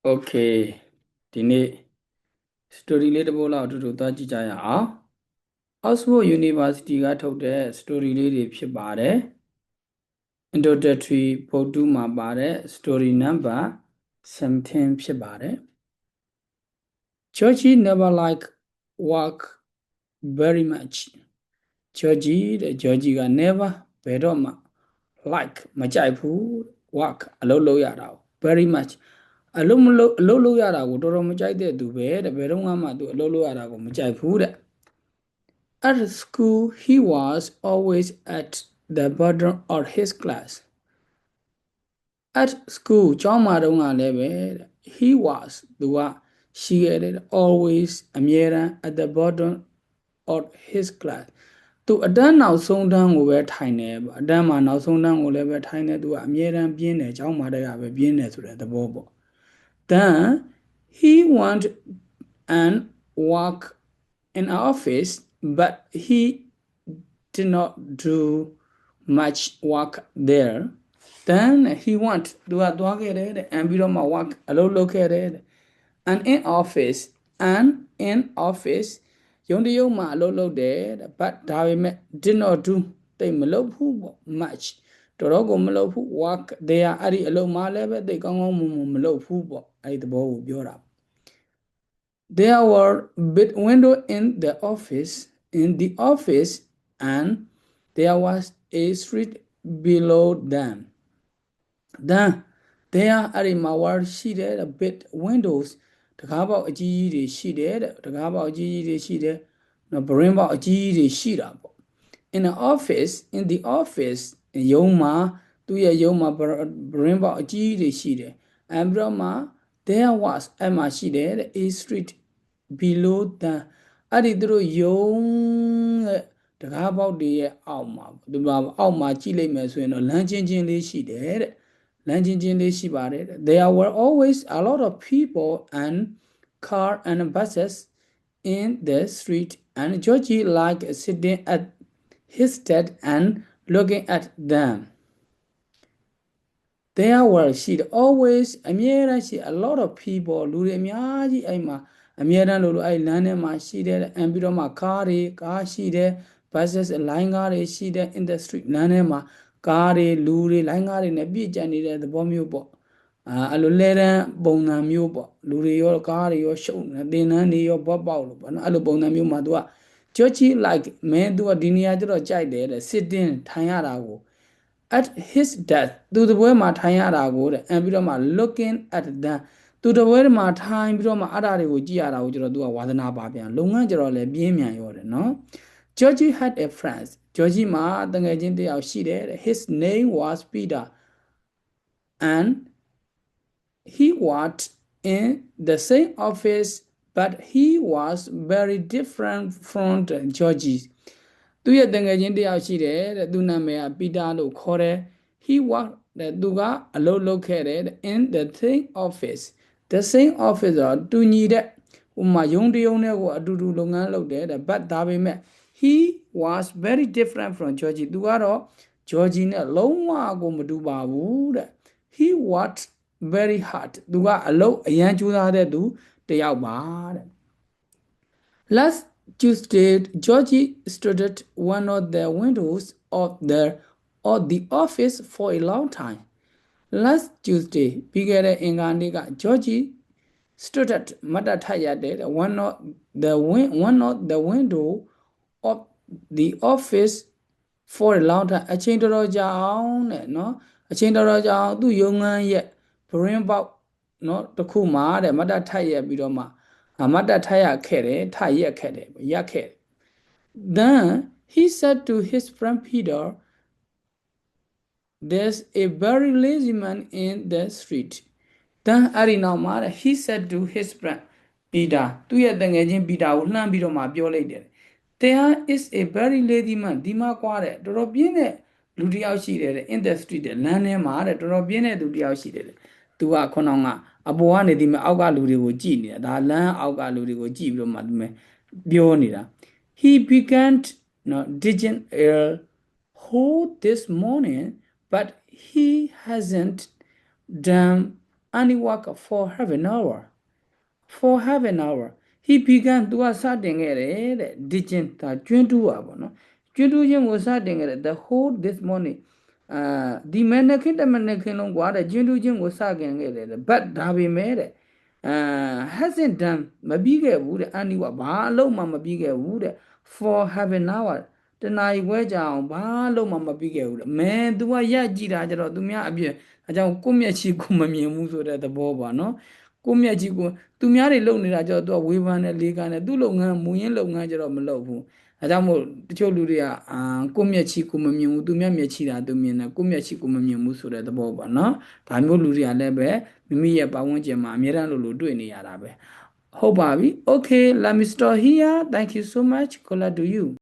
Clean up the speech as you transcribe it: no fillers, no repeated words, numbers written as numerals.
Okay ဒီနေ့ story လေးတစ်ပုဒ်လောက်အတူတူသွားကြည့်ကြရအောင် Oxford University ကထုတ်တဲ့ story လေးတွေဖြစ်ပါတယ် Introductory ဘုတ်တူးမှာပါတဲ့ story number 17 ဖြစ်ပါတယ် Georgie never like work very much Georgie က never ဘယ်တော့မှ like မကြိုက်ဘူး work အလုပ်လုပ်ရတာ very much အလုပ်လုပ်ရတာကိုတော်တော်မကြိုက်တဲ့သူပဲတဲ့ဘယ်တော့မှသူအလုပ်လုပ်ရတာကိုမကြိုက်ဘူးတဲ့ At school he was always at the bottom of his class at school ကျောင်းမှာတုန်းကလည်းပဲ he was သူကရှိခဲ့တယ် always အမြဲတမ်း at the bottom of his class သူအတန်းနောက်ဆုံးတန်းကိုပဲထိုင်တယ်ပေါ့အတန်းမှာနောက်ဆုံးတန်းကိုလည်းပဲထိုင်တယ်သူကအမြဲတမ်းပြင်းတယ်ကျောင်းမှာတည်းကပဲပြင်းတယ်ဆိုတဲ့သဘောပေါ့ Then he went and work in an office but he did not do much work there then he went သူကသွားခဲ့တယ်တဲ့ and ပြီးတော့မှ work အလုပ်လုပ်ခဲ့တယ်တဲ့ and in office ရုံးတရုံမှာအလုပ်လုပ်တယ်တဲ့ but ဒါပေမဲ့ did not do တိတ်မလုပ်ဘူးပေါ့ much တော်တော်ကိုမလုပ်ဘူး work there အဲ့ဒီအလုပ်မှာလည်းပဲတိတ်ကောင်းကောင်းမွန်မွန်မလုပ်ဘူးပေါ့အဲ့ဒီသဘောကိုပြောတာ There were big window in the office and there was a street below them then there အဲ့ဒီမှာ were ရှိတယ် big windows တကားပေါက်အကြီးကြီးတွေရှိတယ်တဲ့တကားပေါက်အကြီးကြီးတွေရှိတယ်နော် brain ပေါက်အကြီးကြီးတွေရှိတာပေါ့ in the office ရုံးမှာသူ့ရဲ့ရုံးမှာ brain ပေါက်အကြီးကြီးတွေရှိတယ် and ပြီးတော့မှ there was အဲ့မှာရှိတယ်တဲ့ a street below the အဲ့ဒီသူတို့ရုံးတဲ့တကားပေါက်တွေရဲ့အောက်မှာဒီမှာအောက်မှာကြည့်လိုက်မယ်ဆိုရင်တော့လမ်းချင်းချင်းလေးရှိတယ်တဲ့လမ်းချင်းချင်းလေးရှိပါတယ် There were always a lot of people and car and buses in the street and Georgie liked sitting at his desk and looking at them There were ရှိတယ် always အမြဲတမ်းရှိ a lot of people လူတွေအများကြီးအဲ့မှာအမြဲတမ်းလို့အဲ့လမ်းထဲမှာရှိတယ် and ပြီးတော့မှကားရှိတယ် buses လိုင်းကားတွေရှိတယ် in the street လမ်းထဲမှာကားတွေလူတွေလိုင်းကားတွေနဲ့ပြည့်ကျပ်နေတဲ့သဘောမျိုးပေါ့အဲ့လိုလဲတန်းပုံစံမျိုးပေါ့လူတွေရောကားတွေရောရှုပ်နေတင်နှန်းတွေရောဘော့ပေါက်လို့ပေါ့နော်အဲ့လိုပုံစံမျိုးမှာသူက Georgie like မင်းသူကဒီနေရာကျတော့ကြိုက်တယ်တဲ့ sitting ထိုင်ရတာကိုat his desk သူတပွဲမှာထိုင်ရတာကိုတဲ့ and ပြီးတော့မှ looking at them သူတပွဲမှာထိုင်ပြီးတော့မှအဲ့ဒါတွေကိုကြည့်ရတာကိုကျတော့သူကဝါသနာပါပြန်လုပ်ငန်းကျတော့လည်းပြင်းမြန်ရောတယ်နော် Georgie had a friend Georgie မှာတငယ်ချင်းတစ်ယောက်ရှိတယ်တဲ့ his name was Peter and he worked in the same office but he was very different from Georgie သူရဲ့တငယ်ချင်းတယောက်ရှိတယ်တဲ့သူနာမည်ကပီတာလို့ခေါ်တယ် he worked တဲ့သူကအလုပ်လုပ်ခဲ့တယ် in the same office the same office တော့တူညီတဲ့ဥမာရုံးတရုံးနဲ့ကိုအတူတူလုပ်ငန်းလုပ်တယ်တဲ့ but ဒါပေမဲ့ he was very different from Georgie သူကတော့ Georgie နဲ့လုံးဝကိုမတူပါဘူးတဲ့ he worked very hard သူကအလုပ်အရန်ကြိုးစားတဲ့သူတယောက်ပါတဲ့ Last Tuesday, Georgie stood at one of the windows of the office for a long time. Last Tuesday, ပြီးခဲ့တဲ့အင်္ဂါနေ့က Georgie stood at မတ်တထရတဲ့ one of the window of the office for a long time. အချိန်တော်တော်ကြာအောင်တဲ့နော်အချိန်တော်တော်ကြာအောင်သူ့ရုံးခန်းရဲ့ brain box နော်တစ်ခုမှာတဲ့မတ်တထရပြီးတော့မှမတ်တထရခဲ့တယ်ထရက်ခဲ့တယ်ရက်ခဲ့ Then he said to his friend Peter there's a very lazy man in the street then အဲ့ဒီနောက်မှာ he said to his friend Peter သူ့ရဲ့တငယ်ချင်း Peter ကိုလှမ်းပြီးတော့မှပြောလိုက်တယ် There is a very lazy man ဒီမှာကွာတဲ့တော်တော်ပြင်းတဲ့လူတစ်ယောက်ရှိတယ်တဲ့ in the street တဲ့လမ်းထဲမှာတဲ့တော်တော်ပြင်းတဲ့လူတစ်ယောက်ရှိတယ်တဲ့သူကခုနကအပေါ်ကနေဒီမှာအောက်ကလူတွေကိုကြည့်နေတာဒါလမ်းအောက်ကလူတွေကိုကြည့်ပြီးတော့မှဒီမှာပြောနေတာ He began didn't hold this morning but he hasn't done only work for half an hour for half an hour he began သူကစတင်ခဲ့တယ်တဲ့ digging ဒါကျွန်းတူးပါပေါ့နော်ကျွန်းတူးခြင်းကိုစတင်ခဲ့တယ် the whole this morning ဒီမနေ့ခင်တမနေ့ခင်လုံးကွာတဲ့ကျွန်းတူးခြင်းကိုစတင်ခဲ့တယ် but ဒါပေမဲ့တဲ့hasn't done မပြီးခဲ့ဘူးတဲ့ only work ဘာအလုပ်မှမပြီးခဲ့ဘူးတဲ့ for half an hour တနာရီခွဲကြာအောင်ဘာလို့မှမပြီးခဲ့ဘူးလေမင်း तू ကရက်ကြည့်တာကြတော့သူများအပြည့်အကြောင်းကိုမျက်ချီကိုမမြင်ဘူးဆိုတဲ့သဘောပါနော်ကိုမျက်ချီကိုသူများတွေလုံနေတာကြတော့ तू ကဝေဖန်နဲ့လေးကနဲ့သူ့လုပ်ငန်းမူရင်းလုပ်ငန်းကြတော့မလုပ်ဘူးအဲကြောင့်မို့တချို့လူတွေကကိုမျက်ချီကိုမမြင်ဘူးသူမျက်ချီတာသူမြင်တယ်ကိုမျက်ချီကိုမမြင်ဘူးဆိုတဲ့သဘောပါနော်ဒါမျိုးလူတွေကလည်းပဲမိမိရဲ့ပတ်ဝန်းကျင်မှာအများအားလို့တွေ့နေရတာပဲဟုတ်ပါပြီ okay let me stop here thank you so much good luck to you